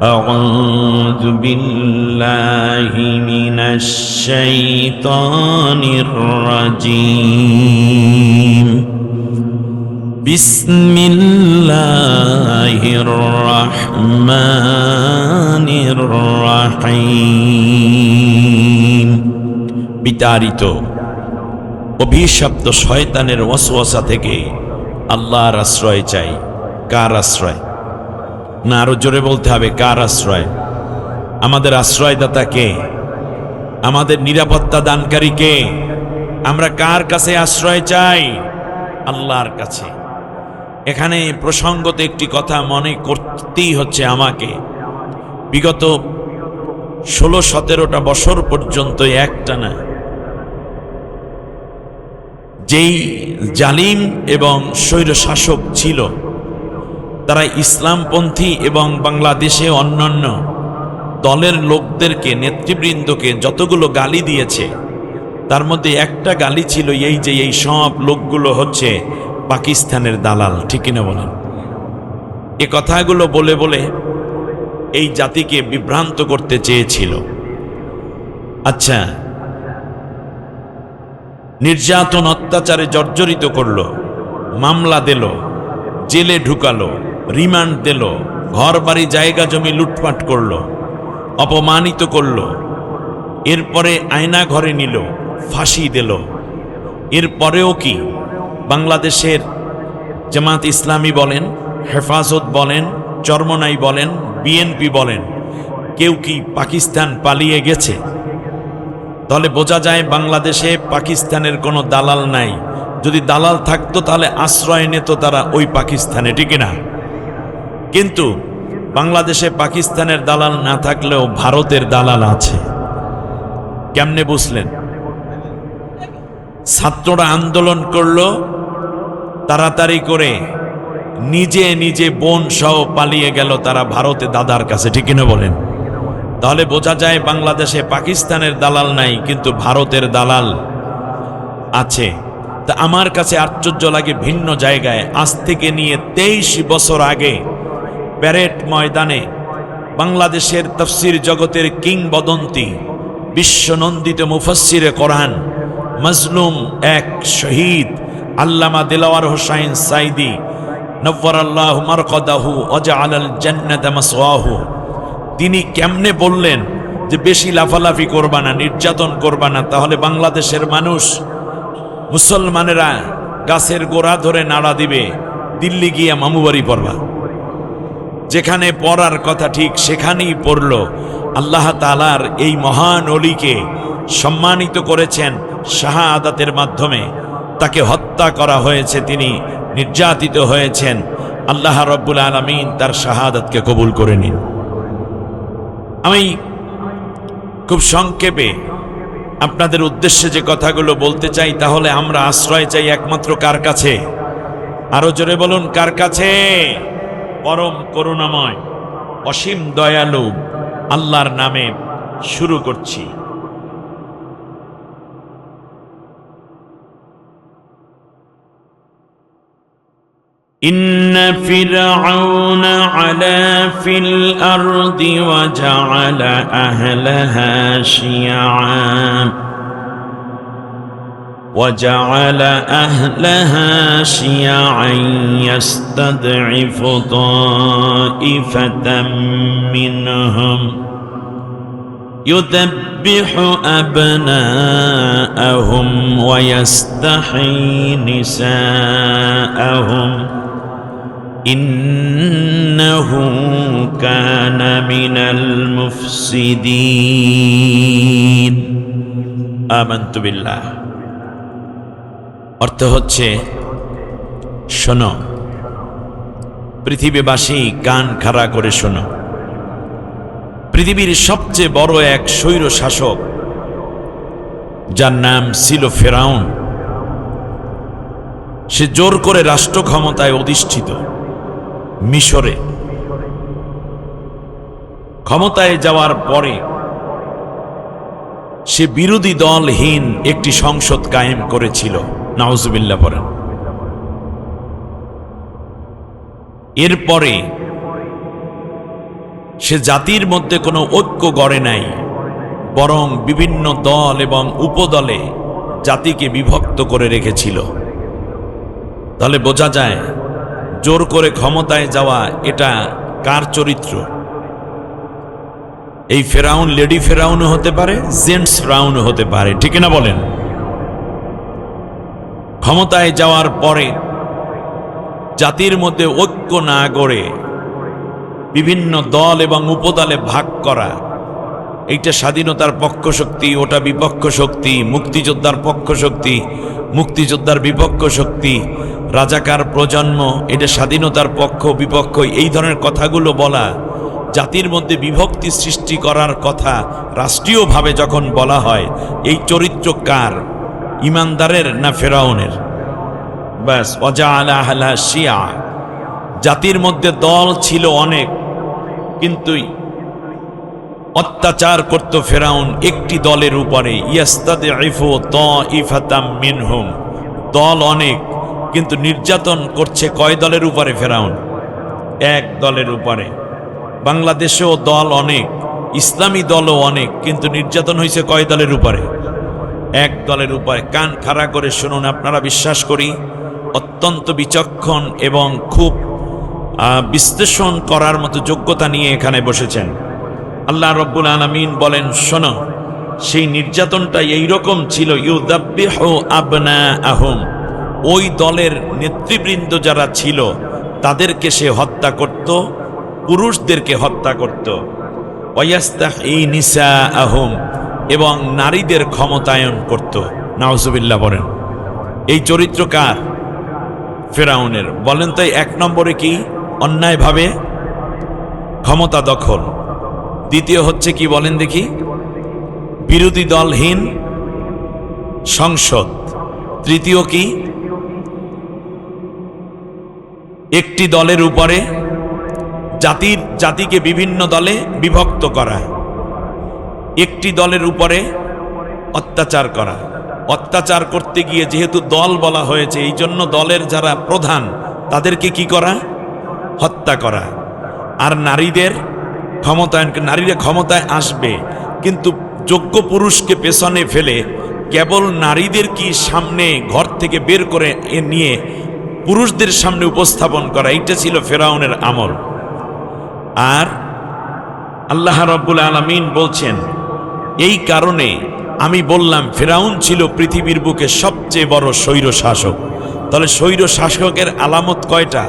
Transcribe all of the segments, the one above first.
أعوذ بالله من الشيطان الرجيم بسم الله الرحمن الرحيم বিতাড়িত অভিশপ্ত শয়তানের ওয়াসওয়াসা থেকে আল্লাহর আশ্রয় চাই। কার আশ্রয়? না, আরো জোরে বলতে হবে, কার আশ্রয়? আমাদের আশ্রয়দাতা কে? আমাদের নিরাপত্তা দানকারী কে? আমরা কার কাছে আশ্রয় চাই? আল্লাহর কাছে। এখানে প্রসঙ্গত একটি কথা মনে করতেই হচ্ছে আমাকে। বিগত 16-17টা বছর পর্যন্ত একটানা যেই জালিম এবং স্বৈরশাসক ছিল, তারা ইসলামপন্থী এবং বাংলাদেশে অন্যান্য দলের লোকদেরকে, নেতৃবৃন্দকে যতগুলো গালি দিয়েছে, তার মধ্যে একটা গালি ছিল এই যে এই সব লোকগুলো হচ্ছে পাকিস্তানের দালাল। ঠিক কিনা বলেন? এ কথাগুলো বলে বলে এই জাতিকে বিভ্রান্ত করতে চেয়েছিল। আচ্ছা, নির্যাতন অত্যাচারে জর্জরিত করলো, মামলা দিল, জেলে ঢুকালো, রিমান্ড দিল, ঘর বাড়ি জায়গা জমি লুটপাট করলো, অপমানিত করলো, এরপরে আয়না ঘরে নিল, ফাঁসি দিল। এরপরেও কি বাংলাদেশের জামাত ইসলামী বলেন, হেফাজত বলেন, চরমনাই বলেন, বিএনপি বলেন, কেউ কি পাকিস্তান পালিয়ে গেছে? তাহলে বোঝা যায় বাংলাদেশে পাকিস্তানের কোনো দালাল নাই। যদি দালাল থাকতো তাহলে আশ্রয় নিত তারা ওই পাকিস্তানে, ঠিক না? কিন্তু বাংলাদেশে পাকিস্তানের দালাল না থাকলেও ভারতের দালাল আছে। কেমনে বুঝলেন? ছাত্ররা আন্দোলন করলো, তাড়াতাড়ি করে নিজে নিজে বোন সহ পালিয়ে গেল তারা ভারতে দাদার কাছে, ঠিক না বলেন? তাহলে বোঝা যায় বাংলাদেশে পাকিস্তানের দালাল নাই, কিন্তু ভারতের দালাল আছে। তা আমার কাছে আশ্চর্য লাগে, ভিন্ন জায়গায় আজ থেকে নিয়ে 23 বছর আগে প্যারেড ময়দানে বাংলাদেশের তাফসীর জগতের কিংবদন্তি, বিশ্বনন্দিত মুফাসসিরে কোরআন, মজলুম এক শহীদ আল্লামা দিলওয়ার হোসাইন সাইদি নওয়ারাল্লাহু মারকাদাহু ওয়া জাআলাল জান্নাতা মাসওয়াহু, তিনি কেমনে বললেন যে বেশি লাফালাফি করবা না, নির্যাতন করবা না, তাহলে বাংলাদেশের মানুষ, মুসলমানেরা গাছের গোড়া ধরে নাড়া দিবে, দিল্লি গিয়ে মামুবাড়ি পড়বা। যেখানে পড়ার কথা ঠিক সেখানেই পড়ল। আল্লাহ তাআলার এই মহান ওলিকে সম্মানিত করেছেন শাহাদাতের মাধ্যমে, তাকে হত্যা করা হয়েছে, তিনি নির্যাতিত হয়েছেন। আল্লাহ রাব্বুল আলামিন তার শাহাদাতকে কবুল করে নিন। আমি খুব সংক্ষেপে আপনাদের উদ্দেশ্যে যে কথাগুলো বলতে চাই, তাহলে আমরা আশ্রয় চাই একমাত্র কার কাছে? আরো জোরে বলুন, কার কাছে? পরম করুণাময়, অসীম দয়ালু আল্লাহর নামে শুরু করছি। إن فرعون علا في الأرض وجعل أهلها شيعا يستضعف طائفة منهم يذبح أبناءهم ويستحيي نساءهم إنه كان من المفسدين آمنت بالله। অর্থ হচ্ছে, শোনো পৃথিবীবাসী, কান খাড়া করে শোনো। পৃথিবীর সবচেয়ে বড় এক স্বৈর শাসক, যার নাম ছিল ফেরাউন, সে জোর করে রাষ্ট্র ক্ষমতায় অধিষ্ঠিত মিশরে। ক্ষমতায় যাওয়ার পরে সে বিরোধী দলহীন একটি সংসদ কায়েম করেছিল। নাউজুবিল্লাহ পড়েন। এরপরে সে জাতির মধ্যে কোনো ঐক্য গড়ে নাই, বরং বিভিন্ন দল এবং উপদলে জাতিকে বিভক্ত করে রেখেছিল। তাহলে বোঝা যায় জোর করে ক্ষমতায় যাওয়া এটা কার চরিত্র? এই ফেরাউন লেডি ফেরাউনও হতে পারে, জেন্টস ফেরাউনও হতে পারে, ঠিক না বলেন? ক্ষমতায় যাওয়ার পরে জাতির মধ্যে ঐক্য না গড়ে বিভিন্ন দল এবং উপদলে ভাগ করা, এইটা স্বাধীনতার পক্ষ শক্তি, ওটা বিপক্ষ শক্তি, মুক্তিযোদ্ধার পক্ষ শক্তি, মুক্তিযোদ্ধার বিপক্ষ শক্তি, রাজাকার প্রজন্ম, এটা স্বাধীনতার পক্ষ বিপক্ষ, এই ধরনের কথাগুলো বলা, জাতির মধ্যে বিভক্তি সৃষ্টি করার কথা রাষ্ট্রীয়ভাবে যখন বলা হয়, এই চরিত্র কার? ইমানদারের না ফেরাউনের? ব্যাস, ওয়াজআলা আহলা শিয়া। জাতির মধ্যে দল ছিল অনেক, কিন্তু অত্যাচার করত ফেরাউন একটি দলের উপরে। ইয়াস্তাদিফু তাইফাতাম মিনহুম, দল অনেক কিন্তু নির্যাতন করছে কয় দলের উপরে? ফেরাউন এক দলের উপরে। বাংলাদেশেও দল অনেক, ইসলামী দলও অনেক, কিন্তু নির্যাতন হয়েছে কয় দলের উপরে? এক দলের উপরে। কান খাড়া করে শুনুন, আপনারা বিশ্বাস করি অত্যন্ত বিচক্ষণ এবং খুব বিশ্লেষণ করার মতো যোগ্যতা নিয়ে এখানে বসেছেন। আল্লাহ রব্বুল আলামিন বলেন, শোনো, সেই নির্যাতনটা এইরকম ছিল, ইউযাব্বিহু আবনাআহুম, ওই দলের নেতৃবৃন্দ যারা ছিল তাদেরকে সে হত্যা করত, পুরুষদেরকে হত্যা করত। ওয়ায়াস্তাহয়ী নিসাআহুম, এবং নারীদের ক্ষমতায়ন করত। নাউজুবিল্লাহ বলেন। এই চরিত্র কার? ফেরাউনের। বলেন তো এক নম্বরে কি? অন্যায়ভাবে ক্ষমতা দখল। দ্বিতীয় হচ্ছে কি বলেন দেখি? বিরোধী দলহীন সংসদ। তৃতীয় কি? একটি দলের উপরে জাতিকে বিভিন্ন দলে বিভক্ত করা, একটি দলের উপরে অত্যাচার করা। অত্যাচার করতে গিয়ে যেহেতু দল বলা হয়েছে, এই জন্য দলের যারা প্রধান তাদেরকে কি করা? হত্যা করা। আর নারীদের ক্ষমতায়ন, নারীরা ক্ষমতায় আসবে কিন্তু যোগ্য পুরুষকে পেছনে ফেলে কেবল নারীদের কি সামনে ঘর থেকে বের করে নিয়ে পুরুষদের সামনে উপস্থাপন করা, এইটা ছিল ফেরাউনের আমল। আর আল্লাহ রাব্বুল আলামিন বলছেন, এই কারণে আমি বললাম ফেরাউন ছিল পৃথিবীর বুকে সবচেয়ে বড় স্বৈর শাসক। তাহলে স্বৈর শাসকের আলামত কয়টা?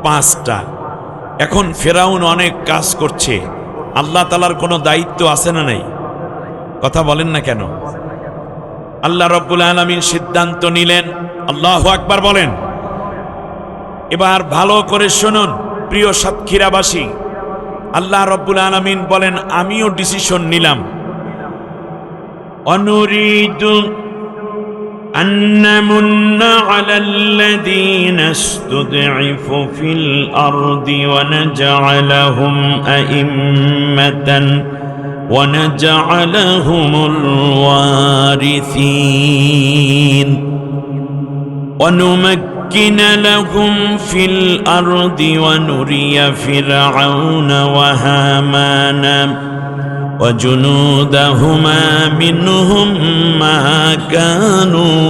5টা। এখন ফেরাউন অনেক কাজ করছে, আল্লাহ তাআলার কোনো দায়িত্ব আছে না নাই? কথা বলেন না কেন? আল্লাহ রাব্বুল আলামিন সিদ্ধান্ত নিলেন, আল্লাহু আকবার বলেন। এবার ভালো করে শুনুন প্রিয় সাতক্ষীরাবাসী, আল্লাহ রাব্বুল আলামিন বলেন, আমিও ডিসিশন নিলাম। অনুরিদু আন্নামুন্না আলাল্লাযীনা ইসতুদঈফু ফিল আরদি ওয়া নাজআলাহুম আইম্মাতান ওয়া নাজআলাহুমুল ওয়ারিসিন ওয়া নুমাক্কিনা লাহুম ফিল আরদি ওয়া নুরিয়া ফিরআউনা ওয়া হামানা وجنودهما منهم ما كانوا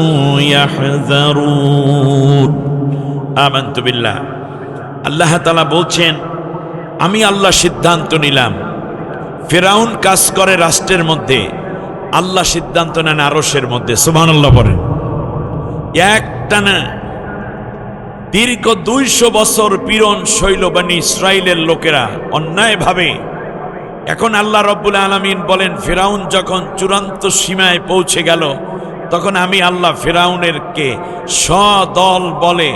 يحذرون آمنت بالله। আল্লাহ তাআলা বলছেন, আমি আল্লাহ সিদ্ধান্ত নিলাম। ফেরাউন কাজ করে রাষ্ট্রের মধ্যে, আল্লাহ সিদ্ধান্ত নেন আরশের মধ্যে। সুবহানাল্লাহ বলেন। একটানা দীর্ঘ 200 বছর পীড়ন সইল বনি ইসরাইলের লোকেরা অন্যায়ভাবে। এখন আল্লাহ রব্বুল আলামিন বলেন, ফেরাউন যখন চূড়ান্ত সীমায় পৌঁছে গেল, তখন আমি আল্লাহ ফেরাউনেরকে সদল বলে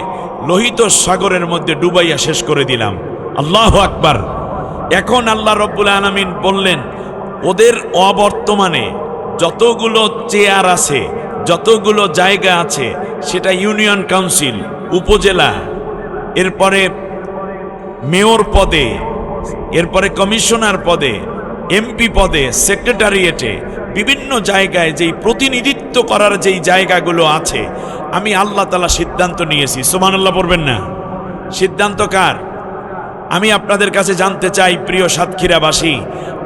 লোহিত সাগরের মধ্যে ডুবাইয়া শেষ করে দিলাম। আল্লাহু আকবার। এখন আল্লাহ রব্বুল আলামিন বললেন, ওদের অবর্তমানে যতগুলো চেয়ার আছে, যতগুলো জায়গা আছে, সেটা ইউনিয়ন কাউন্সিল, উপজেলা, এরপরে মেয়র পদে, এরপরে কমিশনার পদে, এমপি পদে, সেক্রেটারিয়েটে, বিভিন্ন জায়গায় যেই প্রতিনিধিত্ব করার যেই জায়গাগুলো আছে, আমি আল্লাহ তাআলা সিদ্ধান্ত নিয়েছি। সুবহানাল্লাহ বলবেন না? সিদ্ধান্ত কার? আমি আপনাদের কাছে জানতে চাই, প্রিয় সাতক্ষীরাবাসী,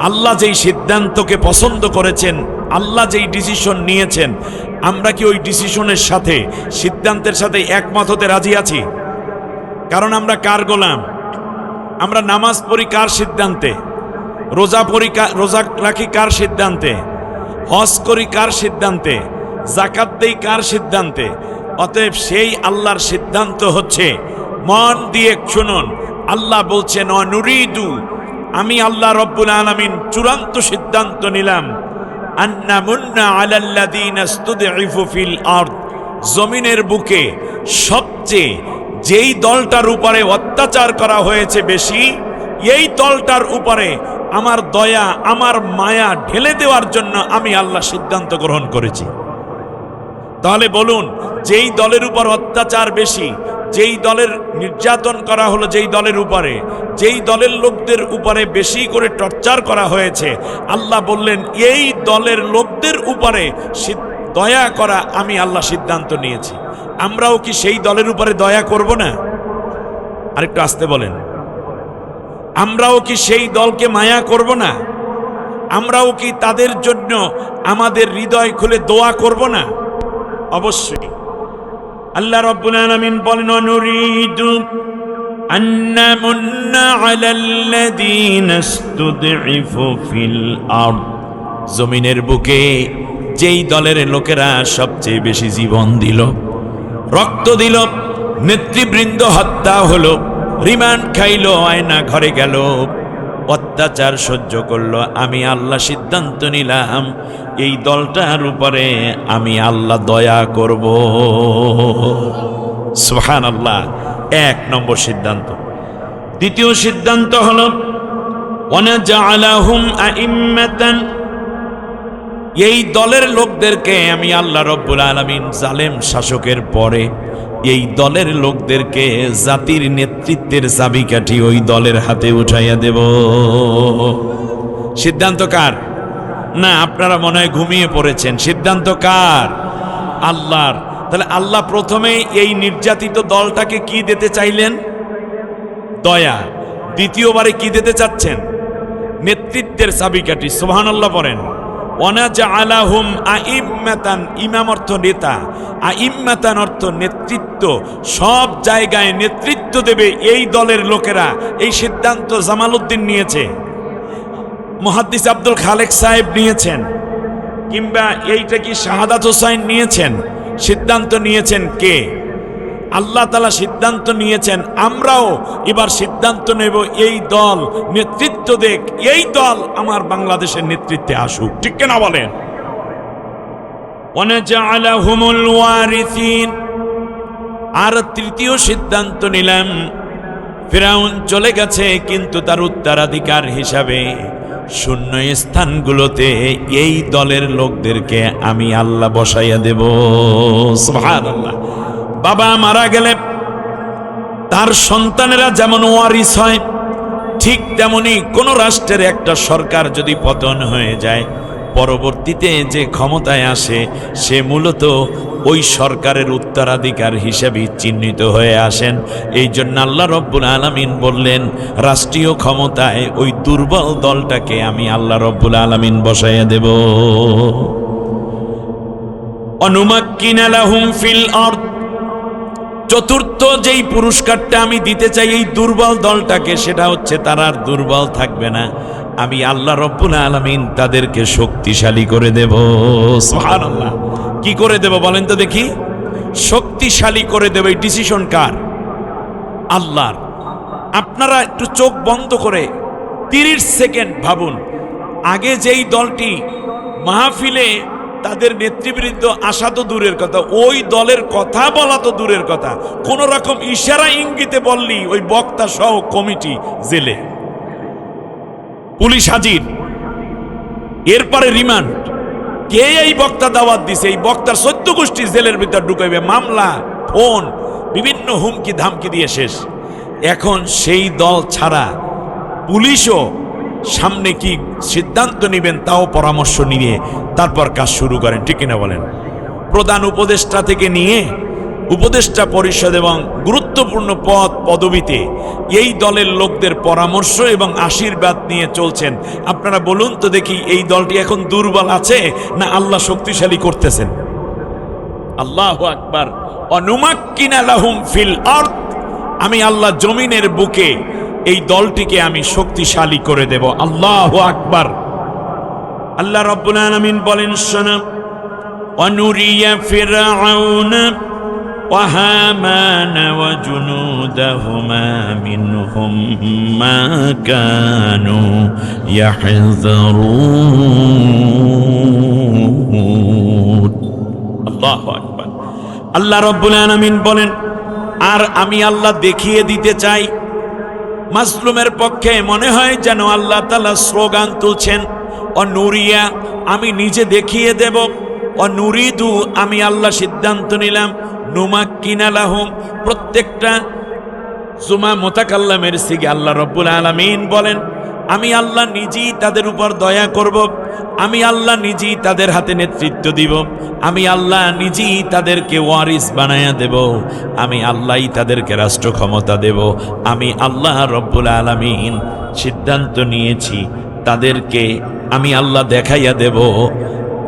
আল্লাহ যেই সিদ্ধান্তকে পছন্দ করেছেন, আল্লাহ যেই ডিসিশন নিয়েছেন, আমরা কি ওই ডিসিশনের সাথে, সিদ্ধান্তের সাথে একমত হতে রাজি আছি? কারণ আমরা কার গোলাম? আমরা নামাজ পড়ি কার সিদ্ধান্তে? রোজা রাখি কার সিদ্ধান্তে? হজ করি কার সিদ্ধান্তে? যাকাত দেই কার সিদ্ধান্তে? অতএব সেই আল্লাহর সিদ্ধান্ত হচ্ছে, মন দিয়ে শুনুন, আল্লাহ বলছেন অনুরিদু, আমি আল্লাহ রব্বুল আলামিন চূড়ান্ত সিদ্ধান্ত নিলাম, আন্না মুন্না আলাল্লাযীনা ইসতুদঈফু ফিল আরদ, জমিনের বুকে সবচেয়ে যেই দলটার উপরে অত্যাচার করা হয়েছে বেশি, এই দলটার উপরে আমার দয়া, আমার মায়া ঢেলে দেওয়ার জন্য আমি আল্লাহ সিদ্ধান্ত গ্রহণ করেছি। তাহলে বলুন, যেই দলের উপর অত্যাচার বেশি, যেই দলের নির্যাতন করা হলো, যেই দলের উপরে, যেই দলের লোকদের উপরে বেশি করে টর্চার করা হয়েছে, আল্লাহ বললেন এই দলের লোকদের উপরে দয়া করা আমি আল্লাহ সিদ্ধান্ত নিয়েছি। আমরাও কি সেই দলের উপরে দয়া করব না? আরেকটু আসতে বলেন, আমরাও কি সেই দলকে মায়া করব না? আমরাও কি তাদের জন্য আমাদের হৃদয় খুলে দোয়া করব না? অবশ্যই। আল্লাহ রাব্বুল আলামিন বলেন, নুরিদু আন্না মুন্না আলাল্লাযীনা ইসতুদঈফু ফিল আরদ, জমিনের বুকে যেই দলের লোকেরা সবচেয়ে বেশি জীবন দিল, রক্ত দিল, নেতৃবৃন্দ হত্যা হলো, রিমান্ড খাইলো, আয়না ঘরে গেল, অত্যাচার সহ্য করলো, আমি আল্লাহ সিদ্ধান্ত নিলাম এই দলটার উপরে আমি আল্লাহ দয়া করব। সুবহানাল্লাহ, এক নম্বর সিদ্ধান্ত। দ্বিতীয় সিদ্ধান্ত হলো ওয়ানাজআলাহুম আইম্মাতান, এই দলের লোকদেরকে আমি আল্লাহ রব্বুল আলামিন জালেম শাসকের পরে এই দলের লোকদেরকে জাতির নেতৃত্বের চাবিকাঠি ওই দলের হাতে উঠাইয়া দেব। সিদ্ধান্ত কার? না, আপনারা মনে হয় ঘুমিয়ে পড়েছেন। সিদ্ধান্ত কার? আল্লাহর। তাহলে আল্লাহ প্রথমেই এই নির্যাতিত দলটাকে কি দিতে চাইলেন? দয়া। দ্বিতীয়বারে কি দিতে চাচ্ছেন? নেতৃত্বের চাবিকাঠি। সুবহানাল্লাহ পড়েন। ওয়ানাজআলাহুম আইম্মাতান, ইমাম অর্থ নেতা, আইম্মাতান অর্থ নেতৃত্ব। সব জায়গায় নেতৃত্ব দেবে এই দলের লোকেরা। এই সিদ্ধান্ত জামালউদ্দিন নিয়েছে, মুহাদ্দিস আব্দুল খালেক সাহেব নিয়েছেন, কিংবা এইটা কি শাহাদাত হোসাইন নিয়েছেন? সিদ্ধান্ত নিয়েছেন কে? আল্লাহ তাআলা সিদ্ধান্ত নিয়েছেন। আমরাও এবার সিদ্ধান্ত নেব, এই দল নেতৃত্ব দেখ, এই দল আমার বাংলাদেশের নেতৃত্বে আসুক। ঠিক কিনা বলেন? ওয়ানাজআলাহুমুল ওয়ারিসিন। আর তৃতীয় সিদ্ধান্ত নিলাম, ফিরাউন চলে গেছে, কিন্তু তার উত্তরাধিকার হিসাবে শূন্য স্থানগুলোতে এই দলের লোকদেরকে আমি আল্লাহ বসাইয়া দেব। সুবহানাল্লাহ। বাবা মারা গেলে তার সন্তানেরা যেমন ওয়ারিস হয়, ঠিক তেমনি কোন রাষ্ট্রের একটা সরকার যদি পতন হয়ে যায়, পরবর্তীতে যে ক্ষমতায় আসে সে মূলত ওই সরকারের উত্তরাধিকার হিসেবে চিহ্নিত হয়ে আসেন। এই জন্য আল্লাহ রব্বুল আলামিন বললেন, রাষ্ট্রীয় ক্ষমতায় ওই দুর্বল দলটাকে আমি আল্লাহ রব্বুল আলামিন বসাইয়া দেব। অনুমাক্কিনা লাহুম ফিল আরদ। চতুর্থ যেই পুরস্কারটা আমি দিতে চাই এই দুর্বল দলটাকে, সেটা হচ্ছে তারা আর দুর্বল থাকবে না। আমি আল্লাহ রব্বুল আলামিন তাদেরকে শক্তিশালী করে দেব। সুবহানাল্লাহ। কি করে দেব বলেন তো দেখি? শক্তিশালী করে দেব। এই ডিসিশন কার? আল্লাহর। আপনারা একটু চোখ বন্ধ করে 30 সেকেন্ড ভাবুন, আগে যেই দলটি মাহফিলে তাদের নেতৃবৃন্দ আসা তো দূরের কথা, ওই দলের কথা বলা তো দূরের কথা, কোন রকম ইশারা ইঙ্গিতে বললি ওই বক্তা সহ কমিটি জেলে, পুলিশ হাজির, এরপরে রিমান্ড। কে এই বক্তা দাওয়াত দিছে? এই বক্তার 14 গোষ্ঠী জেলের ভিতর ঢুকাইবে, মামলা, ফোন, বিভিন্ন হুমকি ধামকি দিয়ে শেষ। এখন সেই দল ছাড়া পুলিশও সামনে কি সিদ্ধান্ত নেবেন তাও পরামর্শ নিয়ে তারপর কাজ শুরু করেন। ঠিক কিনা বলেন? প্রধান উপদেষ্টা থেকে নিয়ে উপদেষ্টা পরিষদ এবং গুরুত্বপূর্ণ পদ পদবিতে এই দলের লোকদের পরামর্শ এবং আশীর্বাদ নিয়ে চলছেন। আপনারা বলুন তো দেখি, এই দলটি এখন দুর্বল আছে না আল্লাহ শক্তিশালী করতেছেন? আল্লাহু আকবার। অনুমাক্কিনা লাহুম ফিল আরদ, আমি আল্লাহ জমিনের বুকে এই দলটিকে আমি শক্তিশালী করে দেব। আল্লাহু আকবার। আল্লাহ রাব্বুল আলামিন বলেন, শোনো, অনুরিয়া ফিরআউনা ওয়া হামানা ওয়া জুনুদাহুমা মিনহুম মা কানু ইয়াহযারুন। আল্লাহু আকবার। আল্লাহ রাব্বুল আলামিন বলেন, আর আমি আল্লাহ দেখিয়ে দিতে চাই। মাজলুমের পক্ষে মনে হয় যেন আল্লাহ তাআলা স্লোগান তুলছেন, অনুরিয়া, আমি নিজে দেখিয়ে দেব, অনুরিদু, আমি আল্লাহ সিদ্ধান্ত নিলাম, নুমাক্কিনা লাহুম, প্রত্যেকটা জুমা মুতাকাল্লামের সিগে আল্লাহ রাব্বুল আলামিন বলেন, আমি আল্লাহ নিজেই তাদের উপর দয়া করব, আমি আল্লাহ নিজেই তাদের হাতে নেতৃত্ব দিব, আমি আল্লাহ নিজেই তাদেরকে ওয়ারিস বানায়া দেব, আমি আল্লাহই তাদেরকে রাষ্ট্র ক্ষমতা দেব। আমি আল্লাহ রব্বুল আলামিন সিদ্ধান্ত নিয়েছি, তাদেরকে আমি আল্লাহ দেখাইয়া দেব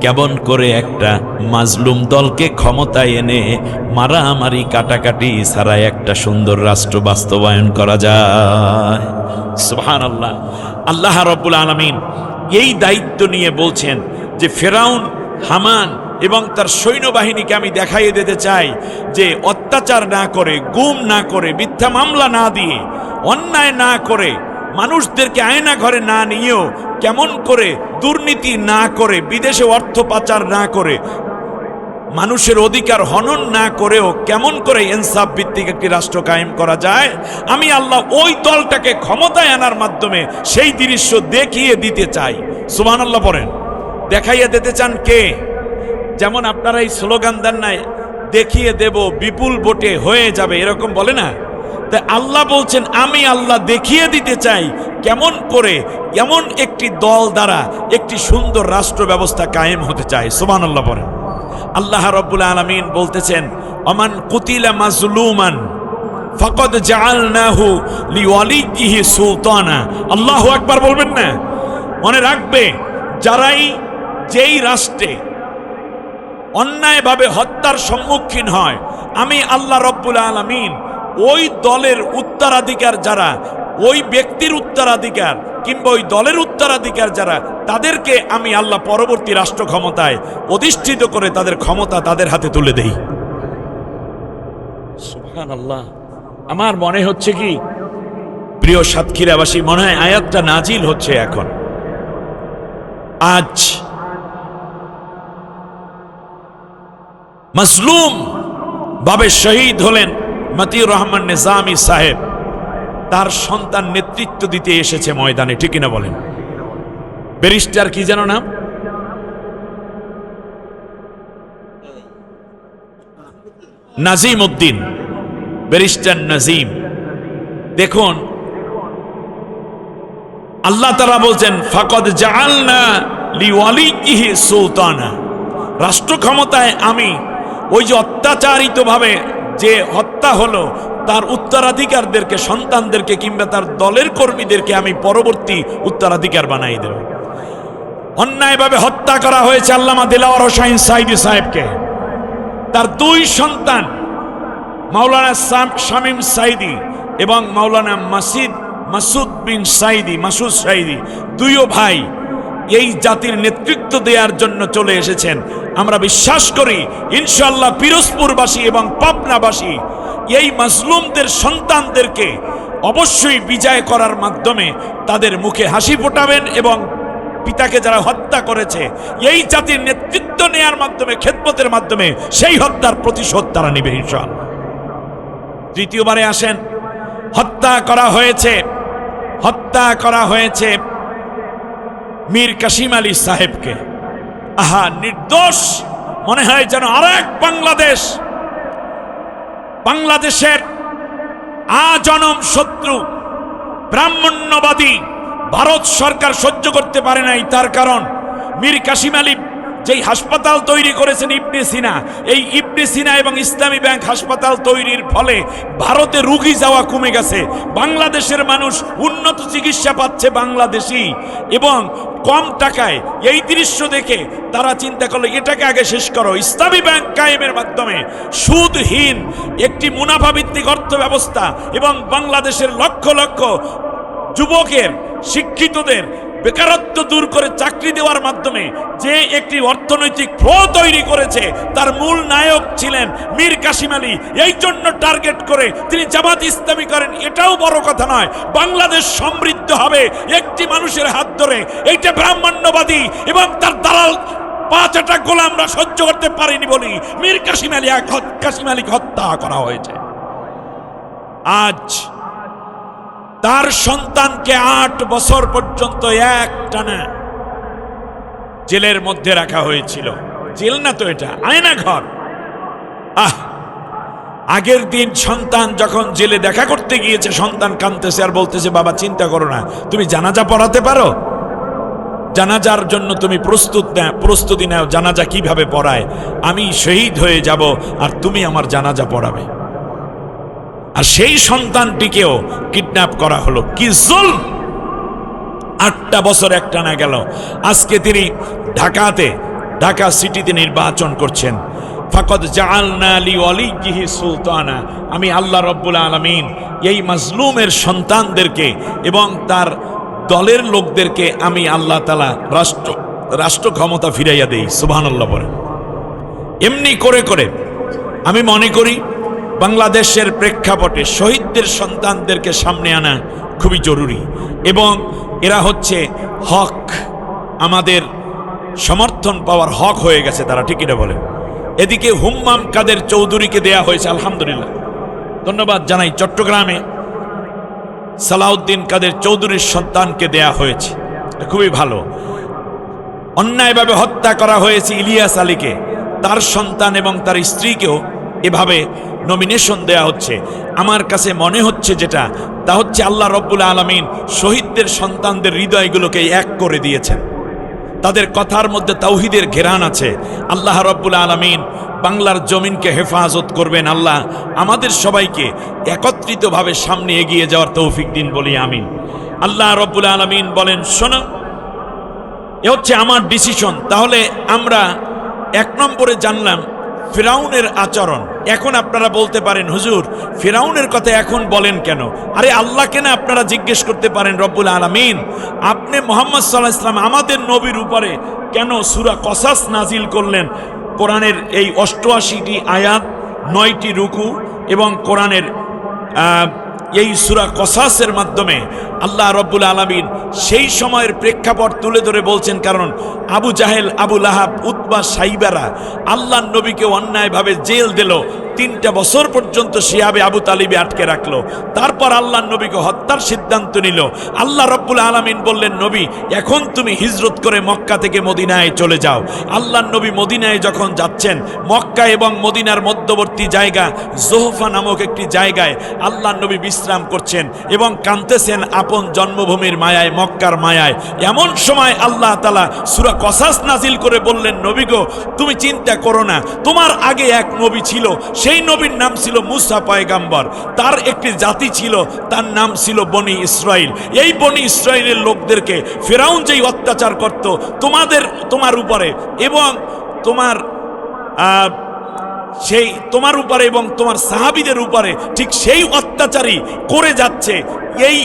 কেমন করে একটা মাজলুম দলকে ক্ষমতায় এনে মারামারি কাটাকাটি ছাড়া একটা সুন্দর রাষ্ট্র বাস্তবায়ন করা যায়। সুবহানাল্লাহ। আল্লাহ রাব্বুল আলামিন এই দায়িত্ব নিয়ে বলছেন যে ফেরাউন, হামান এবং তার সৈন্যবাহিনীকে আমি দেখাইয়ে দিতে চাই যে অত্যাচার না করে, গুম না করে, মিথ্যা মামলা না দিয়ে, অন্যায় না করে, মানুষদেরকে আয়না ঘরে না নিয়েও কেমন করে, দুর্নীতি না করে, বিদেশে অর্থ পাচার না করে, মানুষের অধিকার হনন না করেও কেমন করে ইনসাফ ভিত্তিক একটি রাষ্ট্র কায়েম করা যায়, আমি আল্লাহ ওই দলটাকে ক্ষমতায় আনার মাধ্যমে সেই দৃশ্য দেখিয়ে দিতে চাই। সুবহানাল্লাহ পড়েন। দেখাইয়ে দিতে চান কে? যেমন আপনারা এই স্লোগান দেন না, দেখিয়ে দেব, বিপুল ভোটে হয়ে যাবে, এরকম বলে না? তাই আল্লাহ বলছেন, আমি আল্লাহ দেখিয়ে দিতে চাই কেমন করে এমন একটি দল দ্বারা একটি সুন্দর রাষ্ট্র ব্যবস্থা কায়েম হতে চায়। সুবহানাল্লাহ পড়েন। আল্লাহ রাব্বুল আলামিন বলতেছেন, আমান কুতিলা মাজলুমান ফাকাদ জাআলনাহু লিওয়ালিয়িহি সুলতানা। আল্লাহু আকবার বলবেন না? মনে রাখবে, যারাই যেই রাষ্ট্রে অন্যায়ভাবে হত্যার সম্মুখীন হয়, আমি আল্লাহ রাব্বুল আলামিন ওই দলের উত্তরাধিকার যারা, ওই ব্যক্তির উত্তরাধিকার কিংবা ওই দলের উত্তরাধিকার যারা, তাদেরকে আমি আল্লাহ পরবর্তী রাষ্ট্র ক্ষমতায় অধিষ্ঠিত করে তাদের ক্ষমতা তাদের হাতে তুলে দেই। সুবহানাল্লাহ। আমার মনে হচ্ছে কি, প্রিয় সাতক্ষীরাবাসী, মনে হয় আয়াতটা নাজিল হচ্ছে এখন। আজ মাজলুম ভাবে শহীদ হলেন মতিউর রহমান নিজামী সাহেব। তার সন্তান নেতৃত্ব দিতে এসেছে ময়দানে, ঠিক কিনা বলেন? ব্যারিস্টার কি যেন নাম? নাজিম উদ্দিন, ব্যারিস্টার নাজিম। দেখুন, আল্লাহ তাআলা বলছেন, ফাকাদ জাআলনা লিওয়ালিয়িহি সুলতানা, রাষ্ট্র ক্ষমতায় আমি ওই যে অত্যাচারিত ভাবে যে হত্যা হলো তার উত্তরাধিকারদেরকে, সন্তানদেরকে কিংবা তার দলের কর্মীদেরকে আমি পরবর্তী উত্তরাধিকার বানাই দেব। অন্যায়ভাবে হত্যা করা হয়েছে আল্লামা দিলওয়ার হোসাইন সাইদি সাহেবকে, তার দুই সন্তান মাওলানা শামীম সাইদি এবং মাওলানা মাসুদ বিন সাইদি, মাসুদ সাইদি, দুইও ভাই এই জাতির নেতৃত্ব দেওয়ার জন্য চলে এসেছেন। আমরা বিশ্বাস করি ইনশাআল্লাহ পিরোজপুরবাসী এবং পাবনাবাসী এই মাজলুমদের সন্তানদেরকে অবশ্যই বিজয় করার মাধ্যমে তাদের মুখে হাসি ফোটাবেন এবং পিতাকে যারা হত্যা করেছে এই জাতির নেতৃত্ব নেয়ার মাধ্যমে, খেদমতের মাধ্যমে সেই হত্যার প্রতিশোধ তারা নেবে ইনশাআল্লাহ। তৃতীয়বারে আসেন, হত্যা করা হয়েছে মীর কাসিম আলী সাহেবকে। আহা, নির্দোষ, মনে হয় যেন আরেক বাংলাদেশ, বাংলাদেশের আজনম শত্রু ব্রাহ্মণ্যবাদী ভারত সরকার সহ্য করতে পারে নাই। তার কারণ মীর কাসিম আলী যেই হাসপাতাল তৈরি করেছেন ইবনে সিনা, এই ইবনে সিনা এবং ইসলামী ব্যাংক হাসপাতাল তৈরির ফলে ভারতে রোগী যাওয়া কমে গেছে, বাংলাদেশের মানুষ উন্নত চিকিৎসা পাচ্ছে বাংলাদেশি এবং কম টাকায়। এই দৃশ্য দেখে তারা চিন্তা করলো এটাকে আগে শেষ করো। ইসলামী ব্যাংক কায়েমের মাধ্যমে সুদহীন একটি মুনাফা ভিত্তিক অর্থ ব্যবস্থা এবং বাংলাদেশের লক্ষ লক্ষ যুবকের, শিক্ষিতদের বেকারত্ব দূর করে চাকরি দেওয়ার মাধ্যমে যে একটি অর্থনৈতিক ফ্লো তৈরি করেছে, তার মূল নায়ক ছিলেন মীর কাসিম আলী। এই জন্য টার্গেট করে তিনি জামাত ইসলামী করেন, এটাও বড় কথা নয়। বাংলাদেশ সমৃদ্ধ হবে একটি মানুষের হাত ধরে। এইটা ব্রাহ্মণ্যবাদী এবং তার দালাল পাঁচটা গোলামরা সহ্য করতে পারেনি বলি মীর কাসিম আলীকে হত্যা করা হয়েছে। আজ তার সন্তানকে 8 বছর পর্যন্ত একটানা জেলের মধ্যে রাখা হয়েছিল। জেল না তো, এটা আয়না ঘর। আগের দিন সন্তান যখন জেলে দেখা করতে গিয়েছে, সন্তান কাঁদতেছে আর বলতেছে, বাবা চিন্তা করো না, তুমি জানাজা পড়াতে পারো, জানাজার জন্য তুমি প্রস্তুতি নাও, জানাজা কিভাবে পড়ায়, আমি শহীদ হয়ে যাব আর তুমি আমার জানাজা পড়াবে। আর সেই সন্তানটিকেও কিডন্যাপ করা হলো। কি জুলম! 8টা বছর একটানা গেল। আজকে তিনি ঢাকা সিটিতে নির্বাচন করছেন। ফাকাদ জাআলনা লিওয়ালিয়্যিহি সুলতানা, আমি আল্লাহ রাব্বুল আলামিন এই মাজলুমের সন্তানদেরকে এবং তার দলের লোকদেরকে আমি আল্লাহ তাআলা রাষ্ট্র ক্ষমতা ফিরাইয়া দেই। সুবহানাল্লাহ বলেন। এমনি করে করে আমি মনে করি বাংলাদেশের প্রেক্ষাপটে শহীদদের সন্তানদেরকে সামনে আনা খুবই জরুরি এবং এরা হচ্ছে হক, আমাদের সমর্থন পাওয়ার হক হয়ে গেছে তারা, ঠিক এটা বলে। এদিকে হুম্মাম কাদের চৌধুরীকে দেয়া হয়েছে, আলহামদুলিল্লাহ, ধন্যবাদ জানাই। চট্টগ্রামে সালাউদ্দিন কাদের চৌধুরীর সন্তানকে দেয়া হয়েছে, খুবই ভালো। অন্যায়ভাবে হত্যা করা হয়েছে ইলিয়াস আলীকে, তার সন্তান এবং তার স্ত্রীকেও এভাবে নমিনেশন দেয়া হচ্ছে। আমার কাছে মনে হচ্ছে যেটা, তা হচ্ছে আল্লাহ রব্বুল আলামিন শহীদদের সন্তানদের হৃদয়গুলোকে এক করে দিয়েছেন, তাদের কথার মধ্যে তাওহীদের ঘেরান আছে। আল্লাহ রব্বুল আলামিন বাংলার জমিনকে হেফাজত করবেন। আল্লাহ আমাদের সবাইকে একত্রিতভাবে সামনে এগিয়ে যাওয়ার তৌফিক দিন বলি আমিন। আল্লাহ রব্বুল আলামিন বলেন, শোনো, এ হচ্ছে আমার ডিসিশন। তাহলে আমরা 1 নম্বরে জানলাম ফিরাউনের আচরণ। এখন আপনারা বলতে পারেন, হুজুর ফিরাউনের কথা এখন বলেন কেন? আরে আল্লাহকে না আপনারা জিজ্ঞেস করতে পারেন, রব্বুল আলামিন আপনি মুহাম্মদ সাল্লাল্লাহু আলাইহি ওয়াসাল্লাম আমাদের নবীর উপরে কেন সূরা কসাস নাজিল করলেন? কোরআনের এই 88টি আয়াত, 9টি রুকু এবং কোরআনের এই সূরা কসাসের মাধ্যমে আল্লাহ রব্বুল আলামিন সেই সময়ের প্রেক্ষাপট তুলে ধরে বলছেন। কারণ আবু জাহেল, আবু লাহাব, উতবা, সাইবারা আল্লাহর নবীকে অন্যায়ভাবে জেল দিল, 3টা বছর পর্যন্ত শিহাবে আবু তালিবে আটকে রাখলো। তারপর আল্লাহর নবীকে হত্যার সিদ্ধান্ত নিল। আল্লাহ রব্বুল আলামিন বললেন, নবী এখন তুমি হিজরত করে মক্কা থেকে মদিনায় চলে যাও। আল্লাহর নবী মদিনায় যখন যাচ্ছেন, মক্কা এবং মদিনার মধ্যবর্তী জায়গা জোহফা নামক একটি জায়গায় আল্লাহর নবী বিশ্রাম করছেন এবং কাঁদতেছেন আপন জন্মভূমির মায়ায়, মক্কার মায়ায়। এমন সময় আল্লাহ তাআলা সূরা কসাস নাজিল করে বললেন, নবী গো তুমি চিন্তা করো না, তোমার আগে এক নবী ছিল, সেই নবীর নাম ছিল মুসা পয়গাম্বর। তার একটি জাতি ছিল, তার নাম ছিল বনি ইসরাইল। এই বনি ইসরাইলের লোকদেরকে ফিরাউন যেই অত্যাচার করত তোমার উপরে এবং তোমার উপরে এবং তোমার সাহাবীদের উপরে, ঠিক সেই অত্যাচারই করে যাচ্ছে এই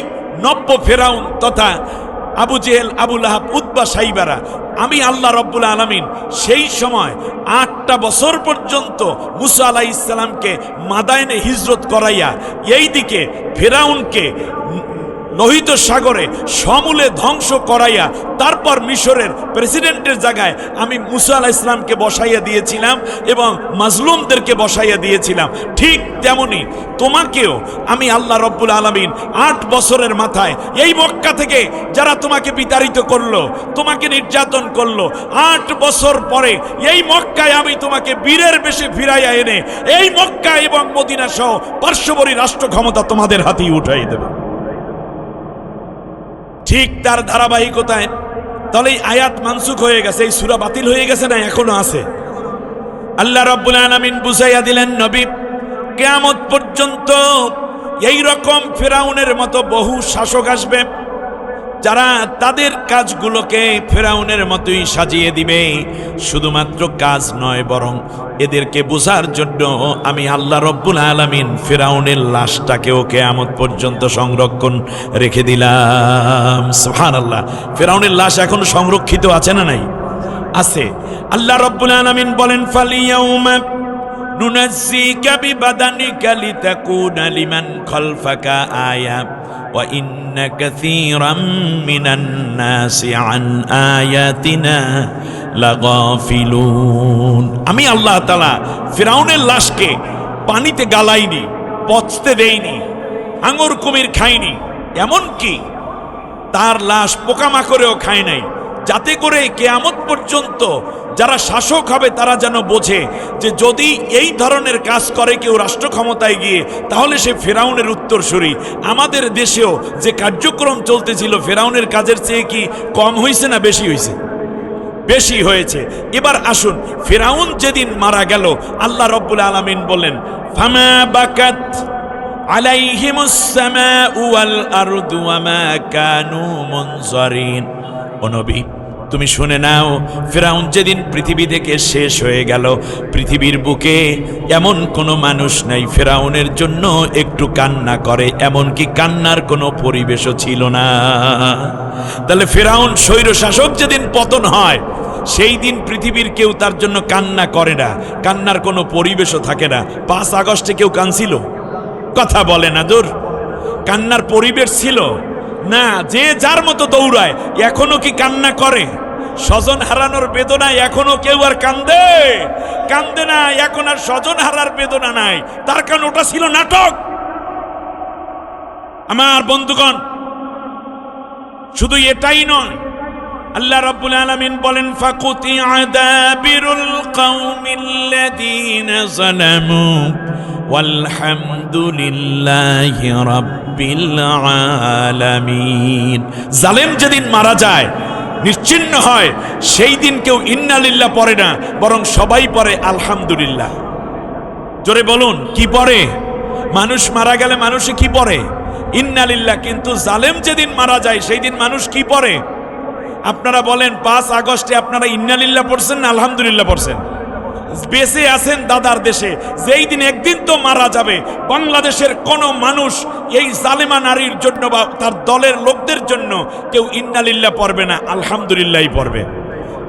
নব্য ফেরাউন তথা আবু জেহেল, আবু লাহাব, উতবা, সাইবারা। আমি আল্লাহ রব্বুল আলামিন সেই সময় 8টা বছর পর্যন্ত মুসা আলাইহিস সালামকে মাদায়েনে হিজরত করাইয়া এই দিকে ফেরাউনকে লোহিত সাগরে সমূলে ধ্বংস করাইয়া তারপর মিশরের প্রেসিডেন্টের জায়গায় আমি মুসা আলাইহিস সালামকে বসাইয়া দিয়েছিলাম এবং মাজলুমদেরকে বসাইয়া দিয়েছিলাম। ঠিক তেমনি তোমাকেও আমি আল্লাহ রব্বুল আলামিন 8 বছরের মাথায় এই মক্কা থেকে যারা তোমাকে বিতাড়িত করলো, তোমাকে নির্যাতন করলো, 8 বছর পরে এই মক্কায় আমি তোমাকে বীরের বেশে ফিরাইয়া এনে এই মক্কা এবং মদিনা সহ পার্শ্ববর্তী রাষ্ট্র ক্ষমতা তোমাদের হাতেই উঠাই দেব। ঠিক তার ধারাবাহিকতায় তাহলে এই আয়াত মানসুখ হয়ে গেছে, এই সূরা বাতিল হয়ে গেছে না এখনো আছে? আল্লাহ রাব্বুল আলামিন বুঝাইয়া দিলেন নবী, কিয়ামত পর্যন্ত এই রকম ফিরাউনের মতো বহু শাসক আসবে যারা তাদের কাজগুলোকে ফিরাউনের মতোই সাজিয়ে দিবে। শুধুমাত্র কাজ নয়, বরং এদেরকে বোঝার জন্য আমি আল্লাহ রব্বুল আলামিন ফিরাউনের লাশটাকেও কিয়ামত পর্যন্ত সংরক্ষণ রেখে দিলাম। সুবহানাল্লাহ। ফিরাউনের লাশ এখন সংরক্ষিত আছে না নাই? আছে। আল্লাহ রব্বুল আলামিন বলেন, ফালিয়াউমা নুনাজ্জিকা বিবাদানিকা লিতাকুনা লিমান খালফাকা আয়া ওয়া ইন্না কাসীরাম মিনান নাসি আন আয়াতিনা লাগাফিলুন। আমি আল্লাহ তাআলা ফিরাউনের লাশকে পানিতে গালাইনি, পচতে দেইনি, আঙুর কুমির খাইনি, এমনকি তার লাশ পোকামাকড়েও খায় নাই, যাতে করে কিয়ামত পর্যন্ত যারা শাসক হবে তারা যেন বোঝে যে যদি এই ধরনের কাজ করে কেউ রাষ্ট্র ক্ষমতায় গিয়ে, তাহলে সে ফেরাউনের উত্তরসূরি। আমাদের দেশেও যে কার্যক্রম চলতেছিল ফেরাউনের কাজের চেয়ে কি কম হয়েছে না বেশি হয়েছে? বেশি হয়েছে। এবার আসুন, ফেরাউন যেদিন মারা গেল আল্লাহ রব্বুল আলামিন বলেন, ফামা বাকাত আলাইহিমুস সামাউ ওয়াল আরদু ওয়া মা কানু মুনজারিন। ও নবী, তুমি শুনে নাও, ফিরাউন যেদিন পৃথিবী থেকে শেষ হয়ে গেল, পৃথিবীর বুকে এমন কোনো মানুষ নাই ফিরাউনের জন্য একটু কান্না করে, এমনকি কান্নার কোনো পরিবেশও ছিল না। তাহলে ফিরাউন স্বৈর শাসক যেদিন পতন হয় সেই দিন পৃথিবীর কেউ তার জন্য কান্না করে না, কান্নার কোনো পরিবেশও থাকে না। 5 আগস্টে কেউ কাঁদছিল? কথা বলে না, দূর। কান্নার পরিবেশ ছিল না, যে যার মতো দৌড়ায়। এখনো কি কান্না করে? স্বজন হারানোর বেদনায় এখনো কেউ আর কান্দে? কান্দে না। এখন আর স্বজন হারার বেদনা নাই, তার কারণ ওটা ছিল নাটক। আমার বন্ধুগণ, শুধু এটাই নয়, আল্লাহ রাব্বুল আলামিন বলেন, ফাকুতিআ দাবিরুল কওমিল্লাযীনা যালামু ওয়ালহামদুলিল্লাহি রাব্বিল আলামিন। জালেম যেদিন মারা যায়, নিশ্চিহ্ন হয়, সেই দিন কেউ ইন্না লিল্লাহ পড়ে না, বরং সবাই পড়ে আলহামদুলিল্লাহ। জোরে বলুন, কি পড়ে? মানুষ মারা গেলে মানুষে কি পড়ে? ইন্না লিল্লাহ। কিন্তু জালেম যেদিন মারা যায় সেই দিন মানুষ কি পড়ে? আপনারা বলেন, 5 আগস্টে আপনারা ইন্না লিল্লাহ পড়ছেন না আলহামদুলিল্লাহ পড়ছেন? বেঁচে আছেন দাদার দেশে, যেই দিন একদিন তো মারা যাবে, বাংলাদেশের কোন মানুষ এই জালেমা নারীর জন্য বা তার দলের লোকদের জন্য কেউ ইন্না লিল্লাহ পড়বে না, আলহামদুলিল্লাহই পড়বে।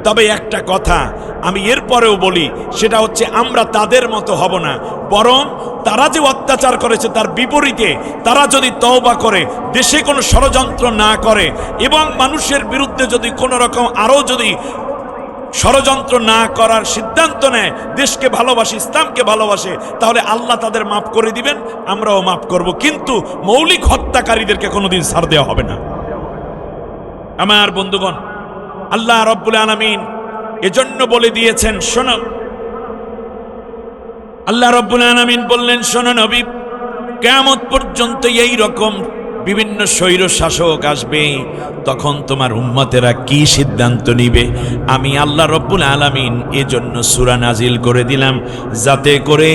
তবে একটা কথা আমি এরপরেও বলি, সেটা হচ্ছে আমরা তাদের মতো হব না, বরং তারা যে অত্যাচার করেছে তার বিপরীতে তারা যদি তওবা করে, দেশে কোনো ষড়যন্ত্র না করে এবং মানুষের বিরুদ্ধে যদি কোনো রকম আরও যদি ষড়যন্ত্র না করার সিদ্ধান্ত নেয়, দেশকে ভালোবাসে, ইসলামকে ভালোবাসে, তাহলে আল্লাহ তাদের মাফ করে দিবেন, আমরাও মাফ করব। কিন্তু মৌলিক হত্যাকারীদেরকে কোনোদিন ছাড় দেওয়া হবে না। আমার বন্ধুগণ, আল্লাহ রাব্বুল আলামিন এজন্য বলে দিয়েছেন, শোনো, আল্লাহ রাব্বুল আলামিন বললেন, শোনো নবী, কিয়ামত পর্যন্ত এই রকম বিভিন্ন স্বৈর শাসক আসবে, তখন তোমার উম্মতেরা কি সিদ্ধান্ত নিবে? আমি আল্লাহ রাব্বুল আলামিন এজন্য সূরা নাজিল করে দিলাম, যাতে করে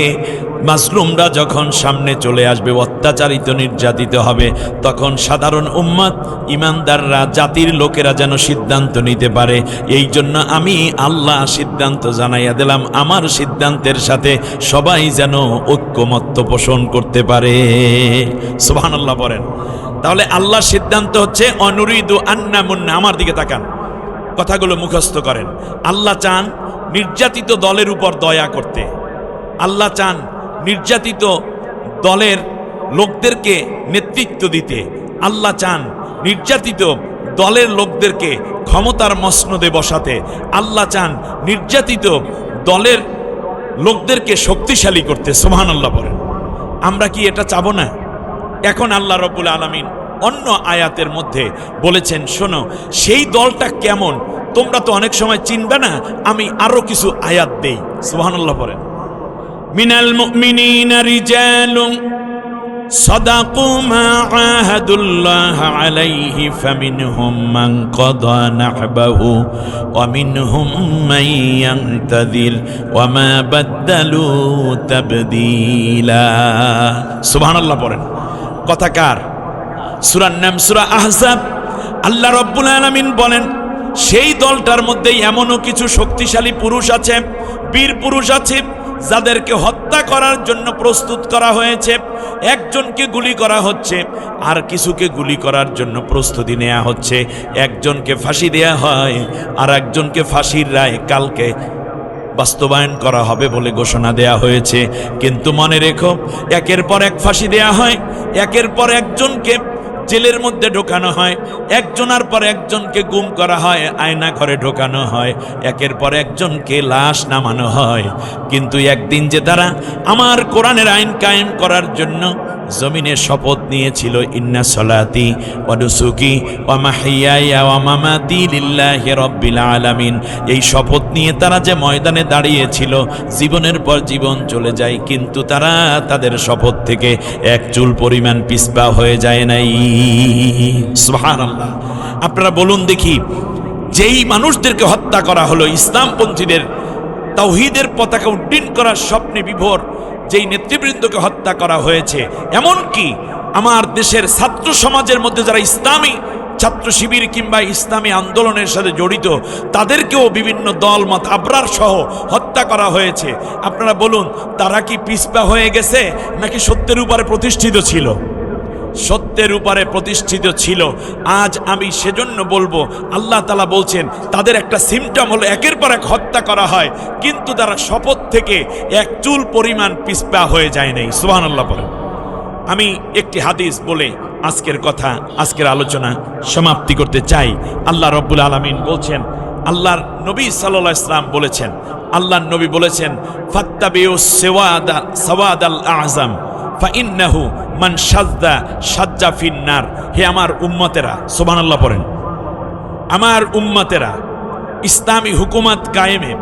মাজলুমরা যখন সামনে চলে আসবে, অত্যাচারিত নির্যাতিত হবে, তখন সাধারণ উম্মত, ইমানদাররা, জাতির লোকেরা যেন সিদ্ধান্ত নিতে পারে। এই জন্য আমি আল্লাহ সিদ্ধান্ত জানাইয়া দিলাম, আমার সিদ্ধান্তের সাথে সবাই যেন ঐক্যমত্য পোষণ করতে পারে। সুবহানাল্লাহ বলেন। তাহলে আল্লাহর সিদ্ধান্ত হচ্ছে অনুরিদু আন্না মুন্না। আমার দিকে তাকান, কথাগুলো মুখস্থ করেন। আল্লাহ চান নির্যাতিত দলের উপর দয়া করতে, আল্লাহ চান নির্যাতিত দলের লোকদেরকে নেতৃত্ব দিতে, আল্লাহ চান নির্যাতিত দলের লোকদেরকে ক্ষমতার মসনদে বসাতে, আল্লাহ চান নির্যাতিত দলের লোকদেরকে শক্তিশালী করতে। সুবহানাল্লাহ বলেন। আমরা কি এটা চাবো না? এখন আল্লাহ রাব্বুল আলামিন অন্য আয়াতের মধ্যে বলেছেন, শোনো, সেই দলটা কেমন তোমরা তো অনেক সময় চিনবে না, আমি আরো কিছু আয়াত দেই। সুবহানাল্লাহ বলেন। মিনাল মুমিনিনা রিজালুন صدقوا ما عاهدوا الله عليه فمنهم من قضى نحبه ومنهم من ينتظر وما بدلوا تبديلا سبحان الله পড়েন কথাকার সূরার নাম সূরা আহজাব আল্লাহ রাব্বুল আলামিন বলেন সেই দলটার মধ্যে এমনও কিছু শক্তিশালী পুরুষ আছে বীর পুরুষ আছে যাদেরকে হত্যা করার জন্য প্রস্তুত করা হয়েছে একজনকে গুলি করা হচ্ছে আর কিছুকে গুলি করার জন্য প্রস্তুতি নেওয়া হচ্ছে একজনকে ফাঁসি দেয়া হয় আর একজনকে ফাঁসির রায় কালকে বাস্তবায়ন করা হবে বলে ঘোষণা দেয়া হয়েছে কিন্তু মনে রেখো একের পর এক ফাঁসি দেয়া হয় একের পর একজনকে জেলের মধ্যে ঢোকানো হয় একজনের পর একজনকে গুম করা হয় আয়না ঘরে ঢোকানো হয় একের পর একজনকে লাশ নামানো হয় কিন্তু একদিন যে তারা আমার কোরআনের আইন কায়েম করার জন্য জমিনে শপথ নিয়েছিল ইন্না সলাতি ওয়া নুসুকি ওয়া মাহইয়ায়া ওয়া মামাতি লিল্লাহি রাব্বিল আলামিন এই শপথ নিয়ে তারা যে ময়দানে দাঁড়িয়েছিল জীবনের পর জীবন চলে যায় কিন্তু তারা তাদের শপথ থেকে এক চুল পরিমাণ পিছপা হয়ে যায় নাই সুবহানাল্লাহ আপনারা বলুন দেখি যেই মানুষদেরকে হত্যা করা হলো ইসলামপন্থীদের তাওহীদের পতাকা উড্ডীন করার স্বপ্নে বিভোর যেই নেতৃবৃন্দকে হত্যা করা হয়েছে এমনকি আমার দেশের ছাত্র সমাজের মধ্যে যারা ইসলামী ছাত্র শিবির কিংবা ইসলামী আন্দোলনের সাথে জড়িত তাদেরকেও বিভিন্ন দল মত আবরার সহ হত্যা করা হয়েছে আপনারা বলুন তারা কি পিছপা হয়ে গেছে নাকি সত্যের উপরে প্রতিষ্ঠিত ছিল সত্যের উপরে প্রতিষ্ঠিত ছিল আজ আমি সেজন্য বলবো আল্লাহ তাআলা বলছেন তাদের একটা সিমটম হলো একের পর এক হত্যা করা হয় কিন্তু তারা শপথ থেকে এক চুল পরিমাণ পিছপা হয়ে যায় নাই সুবহানাল্লাহ বলেন আমি একটি হাদিস বলে আজকের কথা আজকের আলোচনা সমাপ্তি করতে চাই আল্লাহ রাব্বুল আলামিন বলছেন আল্লাহর নবী সাল্লাল্লাহু আলাইহি ওয়াসাল্লাম বলেছেন আল্লাহর নবী বলেছেন ফাত্তাবিউ সাওয়াদাল আযম ফাইন্নাহু মান শাজ্জা শাজ্জা ফিন্নার হে আমার উম্মতেরা সুবহানাল্লাহ পড়েন আমার উম্মতেরা ইসলামী হুকুমত কায়েমে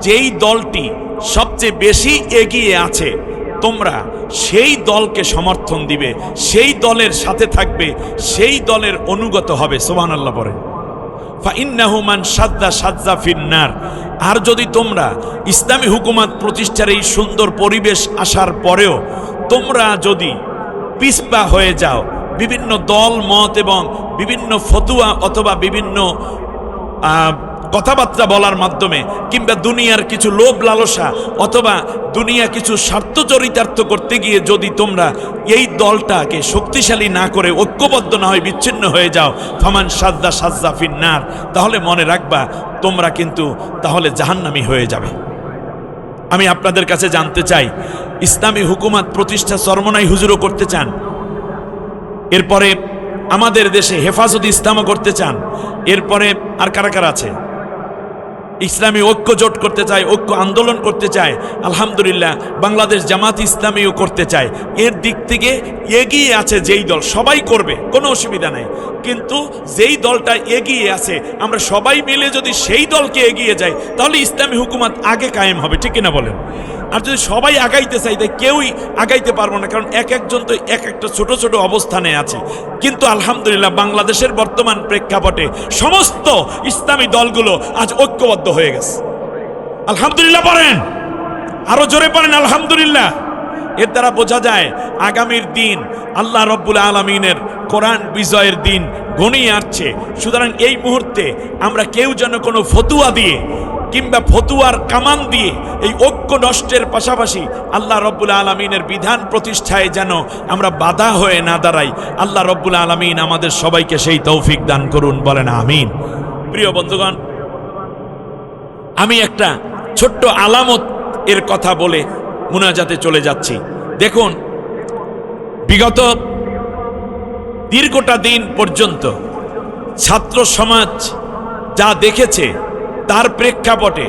যেই দলটি সবচেয়ে বেশি এগিয়ে আছে তোমরা সেই দলকে সমর্থন দিবে সেই দলের সাথে থাকবে সেই দলের অনুগত হবে সুবহানাল্লাহ পড়েন ফাইন্নাহু মান শাজ্জা শাজ্জা ফিন্নার আর যদি তোমরা ইসলামী হুকুমত প্রতিষ্ঠার এই সুন্দর পরিবেশ আসার পরেও তোমরা যদি পিছপা হয়ে যাও বিভিন্ন দল মত এবং বিভিন্ন ফতুয়া অথবা বিভিন্ন কথাবার্তা বলার মাধ্যমে কিংবা দুনিয়ার কিছু লোভ লালসা অথবা দুনিয়া কিছু স্বার্থ চরিতার্থ করতে গিয়ে যদি তোমরা এই দলটাকে শক্তিশালী না করে ঐক্যবদ্ধ না হয় বিচ্ছিন্ন হয়ে যাও ফামান শাজ্জা শাজ্জা ফিন্নার তাহলে মনে রাখবা তোমরা কিন্তু তাহলে জাহান্নামী হয়ে যাবে আমি আপনাদের কাছে জানতে চাই ইসলামী হুকুমত প্রতিষ্ঠা চরমনাই হুজুরও করতে চান এরপরে আমাদের দেশে হেফাজত ইসলামও করতে চান এরপরে আর কারা কারা আছে ইসলামী ঐক্য জোট করতে চায় ঐক্য আন্দোলন করতে চায় আলহামদুলিল্লাহ বাংলাদেশ জামাত ইসলামীও করতে চায় এর দিক থেকে এগিয়ে আছে যেই দল সবাই করবে কোনো অসুবিধা নাই কিন্তু যেই দলটা এগিয়ে আছে আমরা সবাই মিলে যদি সেই দলকে এগিয়ে যাই তাহলে ইসলামী হুকুমত আগে কায়েম হবে ঠিক কিনা বলেন আর যদি সবাই আগাইতে চাই তাই কেউই আগাইতে পারবো না কারণ এক একজন তো এক একটা ছোট ছোট অবস্থানে আছে কিন্তু আলহামদুলিল্লাহ বাংলাদেশের বর্তমান প্রেক্ষাপটে সমস্ত ইসলামী দলগুলো আজ ঐক্যবদ্ধ হয়ে গেছে আলহামদুলিল্লাহ পড়েন আরো জোরে পড়েন আলহামদুলিল্লাহ এর দ্বারা বোঝা যায় আগামীর দিন আল্লাহ রাব্বুল আলামিনের কোরআন বিজয়ের দিন ঘনিয়ে আসছে সুতরাং এই মুহূর্তে আমরা কেউ যেন কোনো ফতুয়া দিয়ে কিংবা ফতুয়ার কামান দিয়ে এই ঐক্য নষ্টের পাশাপাশি আল্লাহ রাব্বুল আলামিনের বিধান প্রতিষ্ঠায় যেন আমরা বাধা হয়ে না দাঁড়াই আল্লাহ রাব্বুল আলামিন আমাদের সবাইকে সেই তৌফিক দান করুন বলেন আমিন প্রিয় বন্ধুগণ আমি একটা ছোট্ট আলামত এর কথা বলে মুনাজাতে চলে যাচ্ছি দেখুন বিগত দীর্ঘটা দিন পর্যন্ত ছাত্র সমাজ যা দেখেছে তার প্রেক্ষাপটে